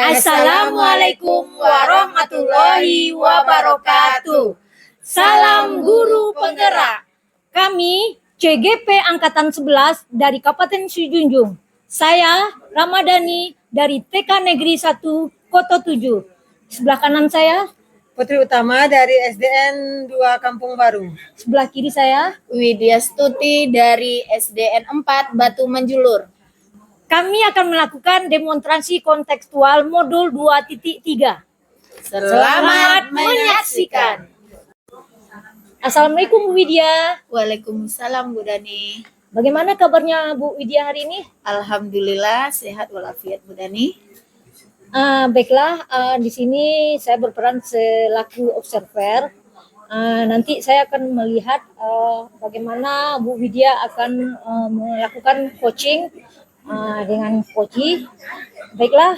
Assalamualaikum warahmatullahi wabarakatuh. Salam guru penggerak. Kami CGP Angkatan 11 dari Kabupaten Sijunjung. Saya Ramadhani dari TK Negeri 1 Koto 7. Sebelah kanan saya Putri Utama dari SDN 2 Kampung Baru. Sebelah kiri saya Widya Stuti dari SDN 4 Batu Manjulur. Kami akan melakukan demonstrasi kontekstual modul 2.3. Selamat menyaksikan. Assalamualaikum Bu Widya. Waalaikumsalam Bu Dani. Bagaimana kabarnya Bu Widya hari ini? Alhamdulillah sehat walafiat Bu Dani. Baiklah, di sini saya berperan selaku observer. Nanti saya akan melihat bagaimana Bu Widya akan melakukan coaching dengan Koci. Baiklah,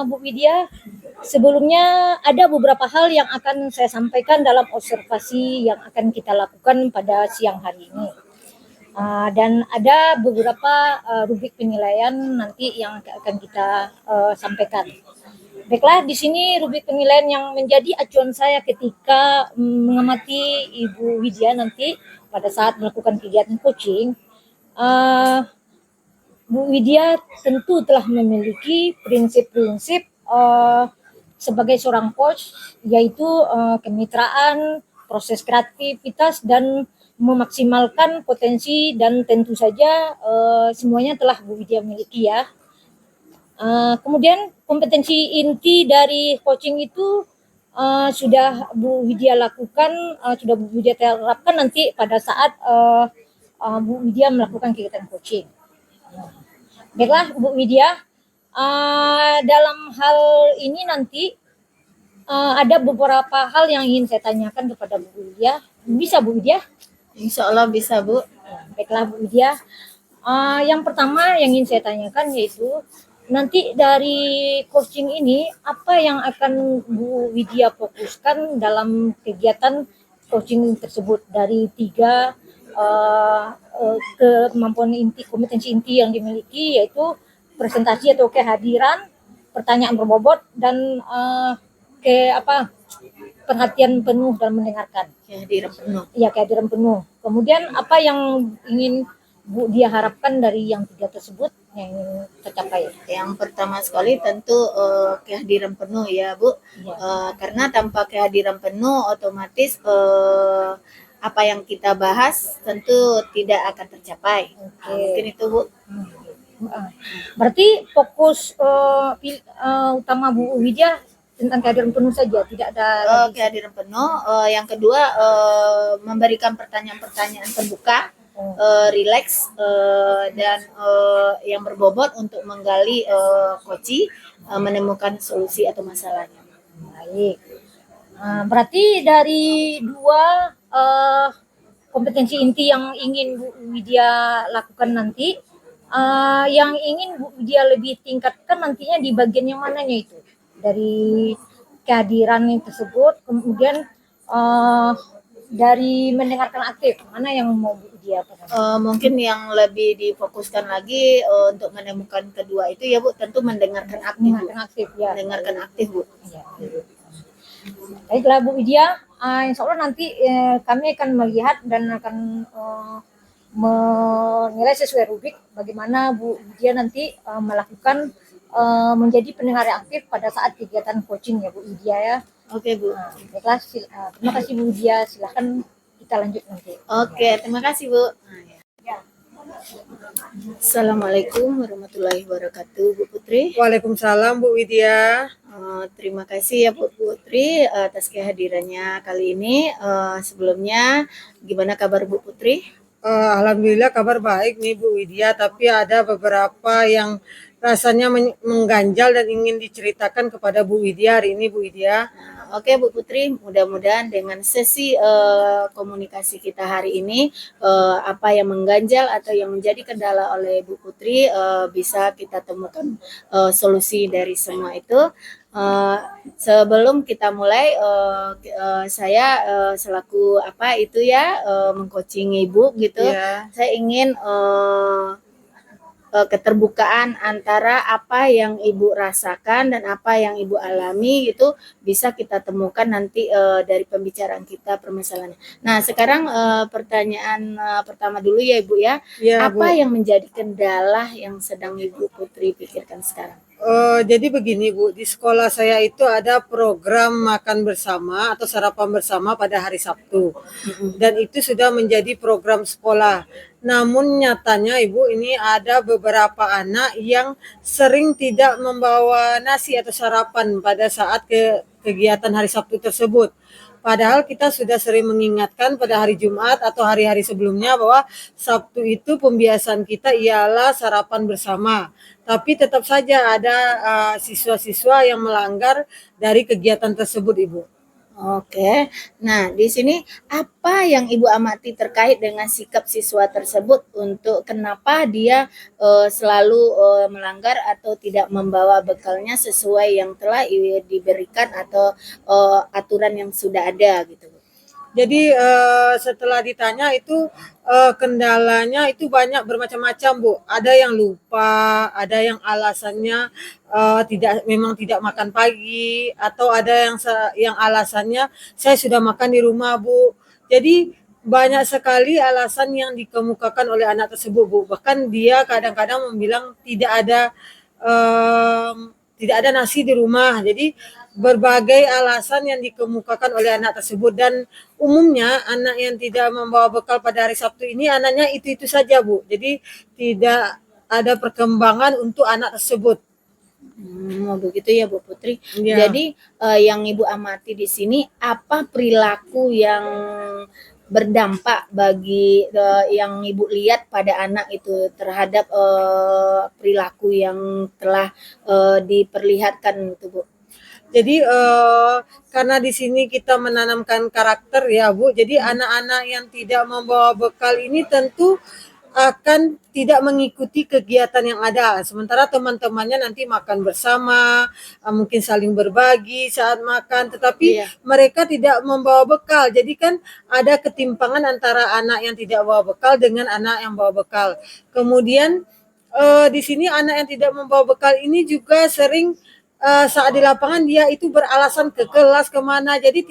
Bu Widya, sebelumnya ada beberapa hal yang akan saya sampaikan dalam observasi yang akan kita lakukan pada siang hari ini. Dan ada beberapa rubrik penilaian nanti yang akan kita sampaikan. Baiklah, di sini rubrik penilaian yang menjadi acuan saya ketika mengamati Ibu Widya nanti pada saat melakukan kegiatan coaching. Bu Widya tentu telah memiliki prinsip-prinsip sebagai seorang coach, yaitu kemitraan, proses kreativitas, dan memaksimalkan potensi, dan tentu saja semuanya telah Bu Widya miliki ya. Kemudian kompetensi inti dari coaching itu sudah Bu Widya lakukan, sudah Bu Widya terapkan nanti pada saat Bu Widya melakukan kegiatan coaching. Baiklah Bu Widya, dalam hal ini nanti ada beberapa hal yang ingin saya tanyakan kepada Bu Widya. Bisa Bu Widya? Insya Allah bisa Bu. Baiklah Bu Widya, yang pertama yang ingin saya tanyakan yaitu nanti dari coaching ini apa yang akan Bu Widya fokuskan dalam kegiatan coaching tersebut dari 3 kemampuan inti, kompetensi inti yang dimiliki, yaitu presentasi atau kehadiran, pertanyaan berbobot, dan perhatian penuh dan mendengarkan. Kehadiran penuh. Ya, kehadiran penuh. Kemudian apa yang ingin Bu dia harapkan dari yang 3 tersebut yang ingin tercapai? Yang pertama sekali tentu kehadiran penuh ya Bu. Ya. Karena tanpa kehadiran penuh otomatis apa yang kita bahas tentu tidak akan tercapai. Mungkin itu Bu. Berarti fokus utama Bu Widya tentang kehadiran penuh saja, tidak ada kehadiran penuh. Yang kedua memberikan pertanyaan-pertanyaan terbuka, rileks, dan yang berbobot untuk menggali coaching, menemukan solusi atau masalahnya. Baik. Berarti dari 2 kompetensi inti yang ingin Bu Widya lakukan nanti, yang ingin Bu Widya lebih tingkatkan nantinya di bagian yang mananya itu? Dari kehadiran tersebut, kemudian dari mendengarkan aktif, mana yang mau Bu Widya? Mungkin yang lebih difokuskan lagi untuk menemukan kedua itu ya Bu, tentu mendengarkan aktif. Mendengarkan aktif ya. Mendengarkan aktif Bu. Ya. Baiklah Bu Widya, insya Allah nanti kami akan melihat dan akan menilai sesuai rubrik bagaimana Bu Widya nanti melakukan menjadi pendengar yang aktif pada saat kegiatan coaching ya Bu Widya ya. Oke Bu. Baiklah, terima kasih Bu Widya, silahkan kita lanjut nanti. Oke, terima kasih Bu. Assalamualaikum warahmatullahi wabarakatuh Bu Putri. Waalaikumsalam Bu Widya. Terima kasih ya Bu Putri atas kehadirannya kali ini. Sebelumnya gimana kabar Bu Putri? Alhamdulillah kabar baik nih Bu Widya, tapi ada beberapa yang rasanya mengganjal dan ingin diceritakan kepada Bu Widya hari ini Bu Widya. Oke Bu Putri, mudah-mudahan dengan sesi komunikasi kita hari ini apa yang mengganjal atau yang menjadi kendala oleh Bu Putri bisa kita temukan solusi dari semua itu. Eh, sebelum kita mulai, saya selaku apa itu ya, mengcoaching ibu gitu, Iya. saya ingin keterbukaan antara apa yang ibu rasakan dan apa yang ibu alami itu bisa kita temukan nanti dari pembicaraan kita permasalahannya. Nah sekarang pertanyaan pertama dulu ya ibu ya, Iya, apa Bu. yang menjadi kendala yang sedang ibu Putri pikirkan sekarang? Jadi begini Bu, di sekolah saya itu ada program makan bersama atau sarapan bersama pada hari Sabtu. Dan itu sudah menjadi program sekolah. Namun nyatanya Ibu, ini ada beberapa anak yang sering tidak membawa nasi atau sarapan pada saat kegiatan hari Sabtu tersebut. Padahal kita sudah sering mengingatkan pada hari Jumat atau hari-hari sebelumnya bahwa Sabtu itu pembiasaan kita ialah sarapan bersama. Tapi tetap saja ada siswa-siswa yang melanggar dari kegiatan tersebut, Ibu. Oke, nah di sini apa yang ibu amati terkait dengan sikap siswa tersebut untuk kenapa dia selalu melanggar atau tidak membawa bekalnya sesuai yang telah diberikan atau aturan yang sudah ada gitu. Jadi setelah ditanya itu kendalanya itu banyak bermacam-macam Bu. Ada yang lupa, ada yang alasannya memang tidak makan pagi, atau ada yang alasannya saya sudah makan di rumah Bu. Jadi banyak sekali alasan yang dikemukakan oleh anak tersebut Bu. Bahkan dia kadang-kadang membilang tidak ada nasi di rumah. Jadi berbagai alasan yang dikemukakan oleh anak tersebut, dan umumnya anak yang tidak membawa bekal pada hari Sabtu ini anaknya itu-itu saja Bu. Jadi tidak ada perkembangan untuk anak tersebut. Begitu ya Bu Putri. Ya. Jadi yang ibu amati di sini apa perilaku yang berdampak bagi yang ibu lihat pada anak itu terhadap perilaku yang telah diperlihatkan itu Bu. Jadi karena di sini kita menanamkan karakter ya Bu. Jadi anak-anak yang tidak membawa bekal ini tentu akan tidak mengikuti kegiatan yang ada. Sementara teman-temannya nanti makan bersama, mungkin saling berbagi saat makan, tetapi mereka tidak membawa bekal. Jadi kan ada ketimpangan antara anak yang tidak bawa bekal dengan anak yang bawa bekal. Kemudian di sini anak yang tidak membawa bekal ini juga sering saat di lapangan dia itu beralasan ke kelas kemana, jadi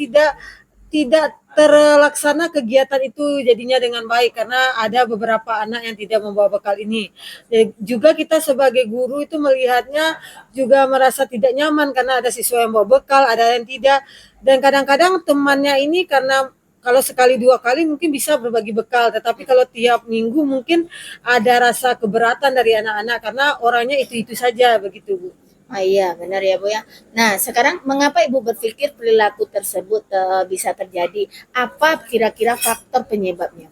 tidak terlaksana kegiatan itu jadinya dengan baik karena ada beberapa anak yang tidak membawa bekal ini. Dan juga kita sebagai guru itu melihatnya juga merasa tidak nyaman karena ada siswa yang bawa bekal, ada yang tidak, dan kadang-kadang temannya ini karena kalau sekali dua kali mungkin bisa berbagi bekal, tetapi kalau tiap minggu mungkin ada rasa keberatan dari anak-anak karena orangnya itu-itu saja begitu Bu. Iya benar ya Bu ya. Nah sekarang mengapa Ibu berpikir perilaku tersebut bisa terjadi? Apa kira-kira faktor penyebabnya?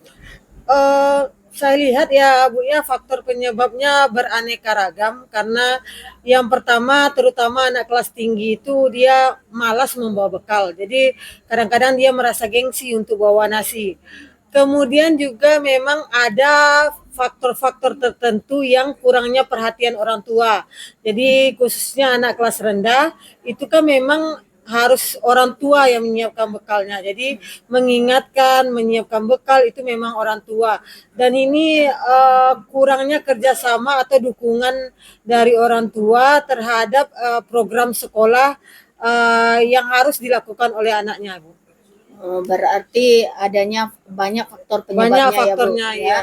Saya lihat ya Bu ya, faktor penyebabnya beraneka ragam karena yang pertama terutama anak kelas tinggi itu dia malas membawa bekal. Jadi kadang-kadang dia merasa gengsi untuk bawa nasi. Kemudian juga memang ada faktor-faktor tertentu yang kurangnya perhatian orang tua. Jadi khususnya anak kelas rendah itu kan memang harus orang tua yang menyiapkan bekalnya. Jadi mengingatkan, menyiapkan bekal itu memang orang tua. Dan ini kurangnya kerjasama atau dukungan dari orang tua terhadap program sekolah yang harus dilakukan oleh anaknya, Bu. Berarti adanya banyak faktor penyebabnya Banyak faktornya ya Bu ya.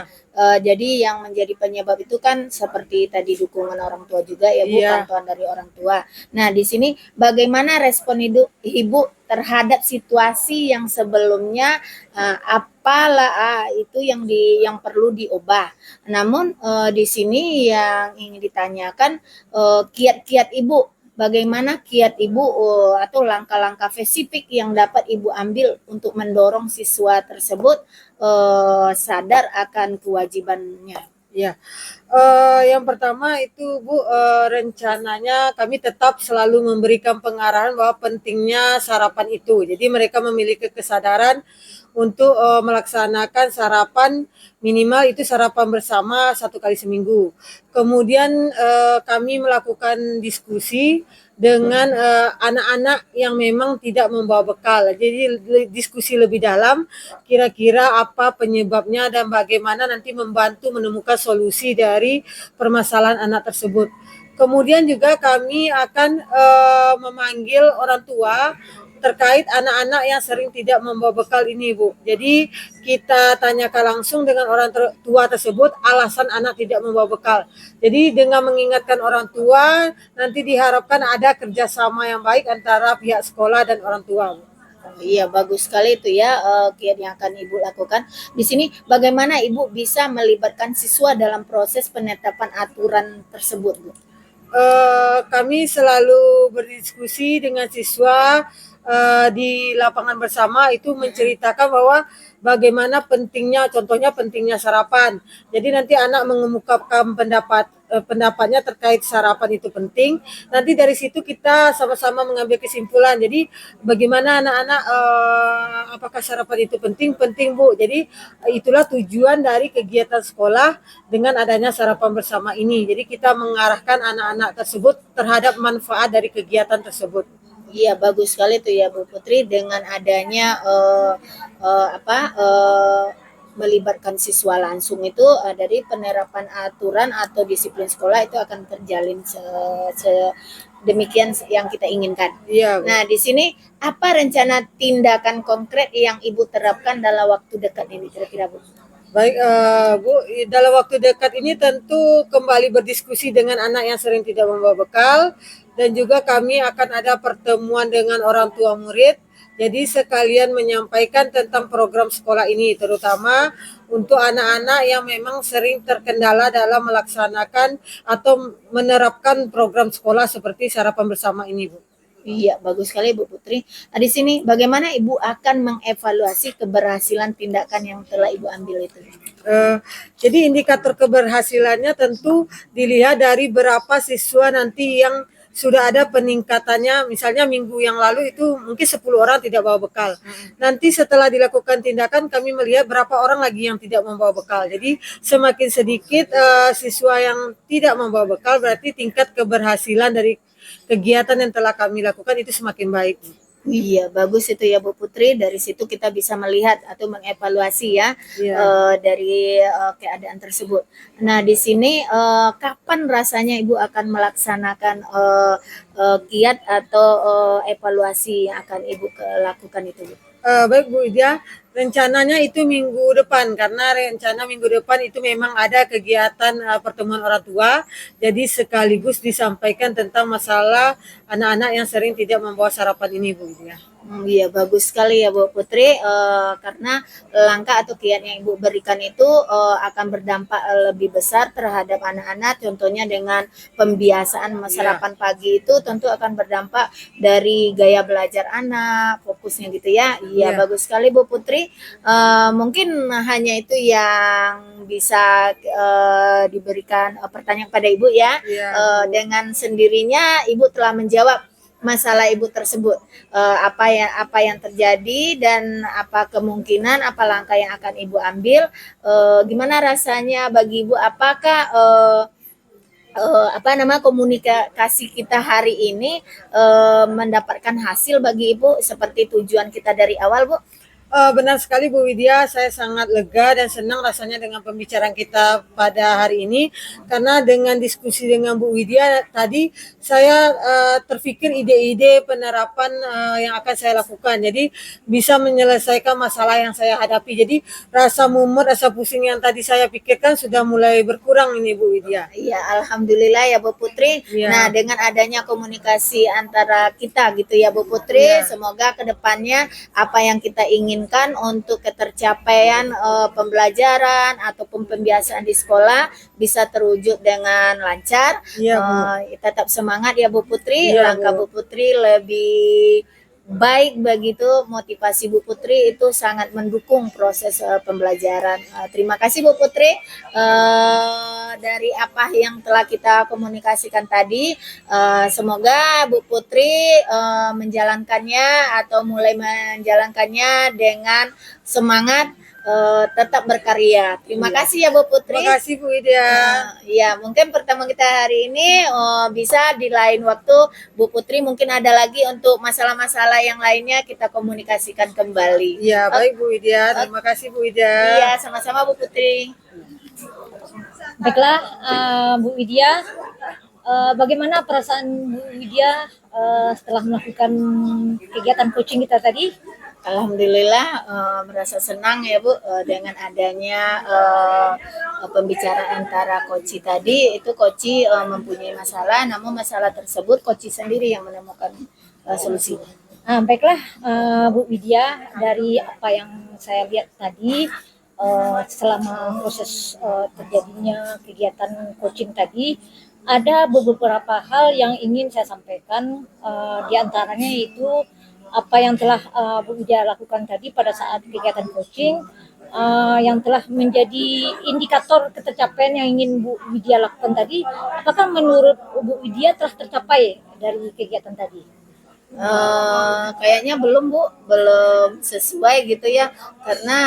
Jadi yang menjadi penyebab itu kan seperti tadi dukungan orang tua juga ya Bu, bantuan dari orang tua. Nah di sini bagaimana respon ibu terhadap situasi yang sebelumnya apalah itu yang perlu diubah. Namun di sini yang ingin ditanyakan kiat-kiat ibu. Bagaimana kiat ibu atau langkah-langkah spesifik yang dapat ibu ambil untuk mendorong siswa tersebut sadar akan kewajibannya? Ya, Yang pertama itu Bu, rencananya kami tetap selalu memberikan pengarahan bahwa pentingnya sarapan itu. Jadi mereka memiliki kesadaran untuk melaksanakan sarapan minimal itu sarapan bersama 1 kali seminggu. Kemudian kami melakukan diskusi dengan anak-anak yang memang tidak membawa bekal. Jadi diskusi lebih dalam kira-kira apa penyebabnya dan bagaimana nanti membantu menemukan solusi dari permasalahan anak tersebut. Kemudian juga kami akan memanggil orang tua terkait anak-anak yang sering tidak membawa bekal ini, Bu. Jadi kita tanyakan langsung dengan orang tua tersebut alasan anak tidak membawa bekal. Jadi dengan mengingatkan orang tua, nanti diharapkan ada kerjasama yang baik antara pihak sekolah dan orang tua, Bu. Iya, bagus sekali itu ya kiat yang akan Ibu lakukan. Di sini bagaimana Ibu bisa melibatkan siswa dalam proses penetapan aturan tersebut, Bu? Kami selalu berdiskusi dengan siswa di lapangan bersama itu menceritakan bahwa bagaimana pentingnya, contohnya pentingnya sarapan. Jadi nanti anak mengemukakan pendapatnya terkait sarapan itu penting. Nanti dari situ kita sama-sama mengambil kesimpulan. Jadi bagaimana anak-anak apakah sarapan itu penting? Penting, Bu. Jadi itulah tujuan dari kegiatan sekolah dengan adanya sarapan bersama ini. Jadi kita mengarahkan anak-anak tersebut terhadap manfaat dari kegiatan tersebut. Iya, bagus sekali tuh ya Bu Putri, dengan adanya melibatkan siswa langsung itu dari penerapan aturan atau disiplin sekolah itu akan terjalin demikian yang kita inginkan. Iya, Bu. Nah, di sini apa rencana tindakan konkret yang Ibu terapkan dalam waktu dekat ini kira-kira, Bu? Baik, Bu, dalam waktu dekat ini tentu kembali berdiskusi dengan anak yang sering tidak membawa bekal dan juga kami akan ada pertemuan dengan orang tua murid. Jadi sekalian menyampaikan tentang program sekolah ini, terutama untuk anak-anak yang memang sering terkendala dalam melaksanakan atau menerapkan program sekolah seperti sarapan bersama ini, Bu. Iya, bagus sekali Bu Putri. Nah, di sini bagaimana Ibu akan mengevaluasi keberhasilan tindakan yang telah Ibu ambil itu? Jadi indikator keberhasilannya tentu dilihat dari berapa siswa nanti yang sudah ada peningkatannya. Misalnya minggu yang lalu itu mungkin 10 orang tidak bawa bekal. Nanti setelah dilakukan tindakan kami melihat berapa orang lagi yang tidak membawa bekal. Jadi semakin sedikit siswa yang tidak membawa bekal berarti tingkat keberhasilan dari kegiatan yang telah kami lakukan itu semakin baik. Iya, bagus itu ya Bu Putri. Dari situ kita bisa melihat atau mengevaluasi ya dari keadaan tersebut. Nah, di sini kapan rasanya Ibu akan melaksanakan kiat atau evaluasi yang akan Ibu lakukan itu, Bu? Baik Bu Widya, rencananya itu minggu depan karena rencana minggu depan itu memang ada kegiatan pertemuan orang tua, jadi sekaligus disampaikan tentang masalah anak-anak yang sering tidak membawa sarapan ini, Bu Widya. Iya, bagus sekali ya Bu Putri, karena langkah atau kiat yang Ibu berikan itu akan berdampak lebih besar terhadap anak-anak, contohnya dengan pembiasaan sarapan pagi itu tentu akan berdampak dari gaya belajar anak, fokusnya gitu ya. Iya, bagus sekali Bu Putri. Mungkin hanya itu yang bisa diberikan pertanyaan pada Ibu ya. Dengan sendirinya Ibu telah menjawab masalah Ibu tersebut, apa yang terjadi dan apa kemungkinan, apa langkah yang akan Ibu ambil, gimana rasanya bagi Ibu, apakah komunikasi kita hari ini mendapatkan hasil bagi Ibu seperti tujuan kita dari awal, Bu? Benar sekali Bu Widya, saya sangat lega dan senang rasanya dengan pembicaraan kita pada hari ini karena dengan diskusi dengan Bu Widya tadi saya terpikir ide-ide penerapan yang akan saya lakukan, jadi bisa menyelesaikan masalah yang saya hadapi. Jadi rasa mumet, rasa pusing yang tadi saya pikirkan sudah mulai berkurang ini Bu Widya. Iya, alhamdulillah ya Bu Putri. Nah, dengan adanya komunikasi antara kita gitu ya Bu Putri, semoga kedepannya apa yang kita inginkan untuk ketercapaian pembelajaran ataupun pembiasaan di sekolah bisa terwujud dengan lancar. Tetap semangat ya Bu Putri. Langkah Bu Putri lebih baik begitu, motivasi Bu Putri itu sangat mendukung proses pembelajaran. Terima kasih Bu Putri dari apa yang telah kita komunikasikan tadi. Semoga Bu Putri menjalankannya atau mulai menjalankannya dengan semangat tetap berkarya. Terima Iya. kasih ya Bu Putri. Terima kasih Bu Widya. Ya, mungkin pertemuan kita hari ini bisa di lain waktu Bu Putri mungkin ada lagi untuk masalah-masalah yang lainnya kita komunikasikan kembali. Iya, baik Bu Widya. Terima kasih Bu Widya. Iya, sama-sama Bu Putri. Baiklah, Bu Widya, bagaimana perasaan Bu Widya setelah melakukan kegiatan coaching kita tadi? Alhamdulillah merasa senang ya Bu dengan adanya pembicaraan antara Koci tadi. Itu Koci mempunyai masalah, namun masalah tersebut Koci sendiri yang menemukan solusinya. Baiklah, Bu Widya, dari apa yang saya lihat tadi selama proses terjadinya kegiatan coaching tadi, ada beberapa hal yang ingin saya sampaikan, di antaranya itu apa yang telah Bu Widya lakukan tadi pada saat kegiatan coaching, yang telah menjadi indikator ketercapaian yang ingin Bu Widya lakukan tadi, apakah menurut Bu Widya telah tercapai dari kegiatan tadi? Kayaknya belum Bu, belum sesuai gitu ya, karena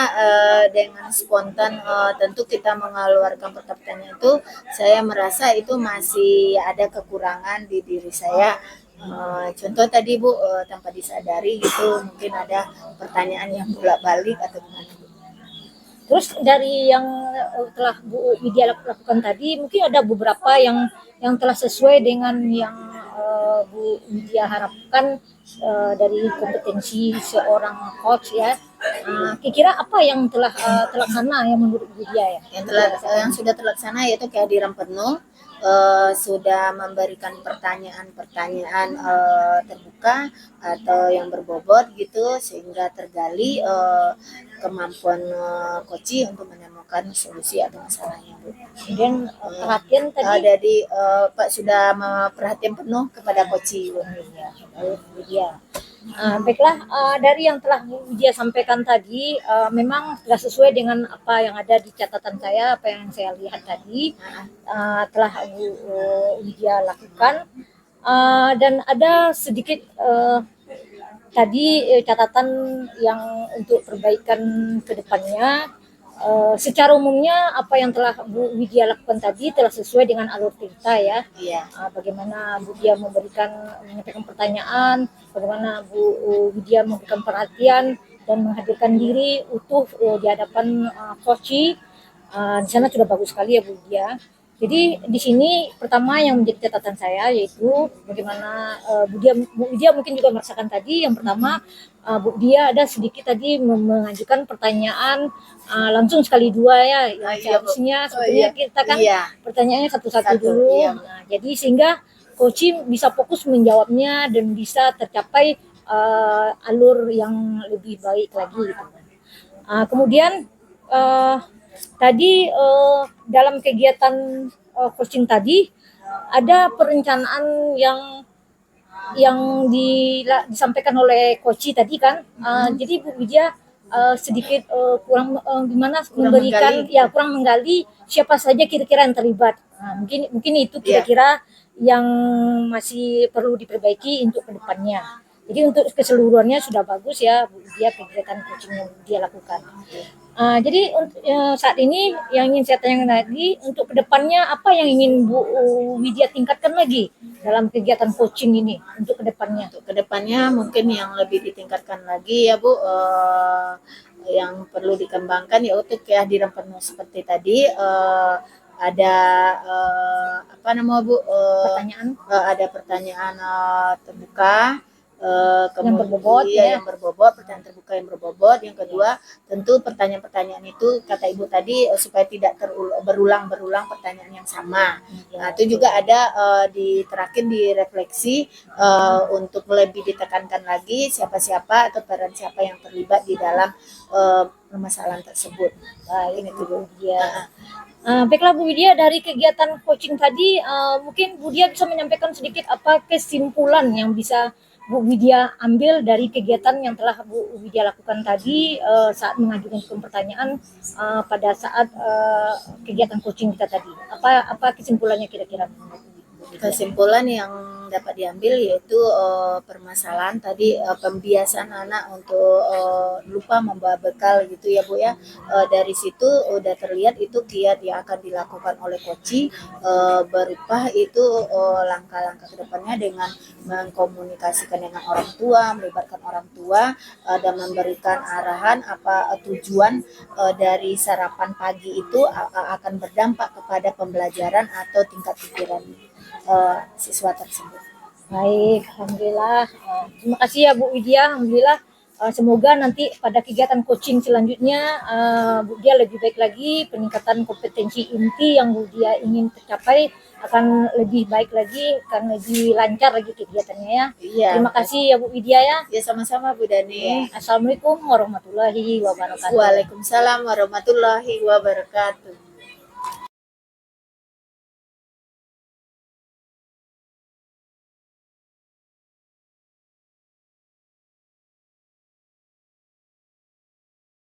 dengan spontan tentu kita mengeluarkan pertanyaan itu, saya merasa itu masih ada kekurangan di diri saya. Contoh tadi Bu, tanpa disadari gitu, mungkin ada pertanyaan yang bolak-balik atau gimana Bu. Terus dari yang telah Bu Widya lakukan tadi, mungkin ada beberapa yang telah sesuai dengan yang Bu Widya harapkan dari kompetensi seorang coach ya. Kira-kira apa yang telah terlaksana yang menurut Bu Widya ya? Yang sudah terlaksana yaitu kehadiran penuh, sudah memberikan pertanyaan-pertanyaan terbuka atau yang berbobot gitu, sehingga tergali kemampuan Koci untuk menemukan solusi atau masalahnya Bu. Kemudian perhatian tadi Jadi Pak sudah perhatian penuh kepada Koci Bu. Bu Widya. Baiklah, dari yang telah Bu Widya sampaikan tadi, memang sudah sesuai dengan apa yang ada di catatan saya, apa yang saya lihat tadi, telah Bu Widya lakukan. Dan ada sedikit tadi catatan yang untuk perbaikan ke depannya. Secara umumnya apa yang telah Bu Widya lakukan tadi telah sesuai dengan alur cerita ya. Iya. Bagaimana Bu Widya menyampaikan pertanyaan, bagaimana Bu Widya memberikan perhatian dan menghadirkan diri utuh di hadapan Koci. Di sana sudah bagus sekali ya Bu Widya. Jadi di sini pertama yang menjadi catatan saya yaitu bagaimana Bu Widya mungkin juga merasakan tadi. Yang pertama, Bu Widya ada sedikit tadi mengajukan pertanyaan langsung sekali dua ya, yang seharusnya sebetulnya kita kan pertanyaannya satu-satu dulu. Iya. Jadi sehingga coach bisa fokus menjawabnya dan bisa tercapai alur yang lebih baik lagi. Gitu. Kemudian tadi dalam kegiatan coaching tadi ada perencanaan yang disampaikan oleh coach tadi kan. Jadi Bu Widya sedikit kurang menggali siapa saja kira-kira yang terlibat. Mungkin itu kira-kira yang masih perlu diperbaiki untuk kedepannya. Jadi untuk keseluruhannya sudah bagus ya Bu Widya kegiatan coaching yang dia lakukan. Jadi saat ini yang ingin saya tanyakan lagi untuk kedepannya apa yang ingin Bu Widya tingkatkan lagi dalam kegiatan coaching ini untuk kedepannya? Untuk kedepannya mungkin yang lebih ditingkatkan lagi ya Bu, yang perlu dikembangkan ya untuk kehadiran penuh seperti tadi. Ada apa nama Bu? Ada pertanyaan terbuka. Yang berbobot yang berbobot, pertanyaan terbuka yang berbobot. Yang kedua tentu pertanyaan-pertanyaan itu kata Ibu tadi supaya tidak berulang-berulang pertanyaan yang sama. Nah, itu juga ada diterapkan di refleksi untuk lebih ditekankan lagi siapa-siapa atau peran siapa yang terlibat di dalam permasalahan tersebut. Ini tuh dia. Baiklah Bu Widya, dari kegiatan coaching tadi mungkin Bu Widya bisa menyampaikan sedikit apa kesimpulan yang bisa Bu Widya ambil dari kegiatan yang telah Bu Widya lakukan tadi saat mengajukan pertanyaan pada saat kegiatan coaching kita tadi. Apa kesimpulannya kira-kira? Kesimpulan yang dapat diambil yaitu permasalahan tadi pembiasaan anak untuk lupa membawa bekal gitu ya Bu ya. Dari situ udah terlihat itu kiat yang akan dilakukan oleh coach berupa itu langkah-langkah kedepannya dengan mengkomunikasikan dengan orang tua, melibatkan orang tua dan memberikan arahan apa tujuan dari sarapan pagi itu akan berdampak kepada pembelajaran atau tingkat pikiran siswa tersebut. Baik, alhamdulillah. Terima kasih ya Bu Widya, alhamdulillah. Semoga nanti pada kegiatan coaching selanjutnya Bu Widya lebih baik lagi, peningkatan kompetensi inti yang Bu Widya ingin tercapai akan lebih baik lagi, akan lebih lancar lagi kegiatannya ya. Iya. Terima kasih ya Bu Widya ya. Ya sama-sama Bu Dani. Assalamualaikum warahmatullahi wabarakatuh. Waalaikumsalam warahmatullahi wabarakatuh.